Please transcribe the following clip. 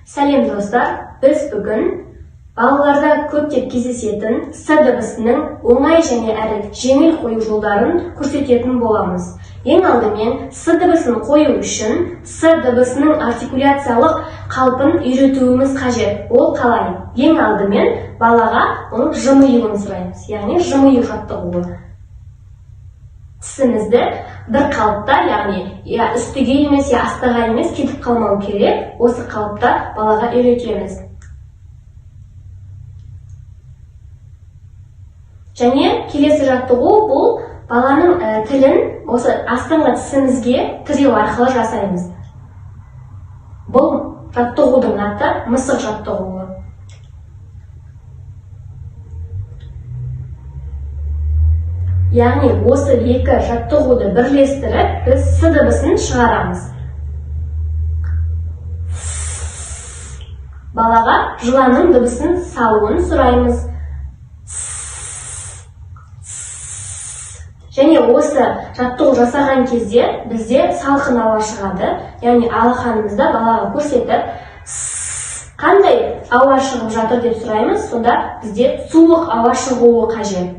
Сәлем достар, біз бүгін балаларда көптеп кездесетін с дыбысының оңай және әрі жеңіл қою жолдарын көрсететін боламыз. Ең алдымен с дыбысын қою үшін с дыбысының артикуляциялық қалпын үйретуіміз қажет. Ол қалай? Ең алдымен балаға оның жымиюын сұраймыз, яғни жымию жаттығуы. Тісімізді бір қалыпта, яғни үстіге емес, астыға емес, кетіп қалмау керек. Осы қалыпта балаға үйретеміз. Және келесі жаттығу бұл баланың тілін осы астыңғы тісімізге тіреу арқылы жасаймыз. Бұл жаттығудың аты мысық жаттығуы. Яғни осы екі жаттығуды бірлестіріп, біз с дыбысын шығарамыз. Балаға жыланның дыбысын салуын сұраймыз. Және осы жаттығу жасаған кезде бізде салқын ауа шығады, яғни алақанымызда балаға көрсетіп, қандай ауа шығып жатыр деп сұраймыз, сонда бізде суық ауа шығуы қажет.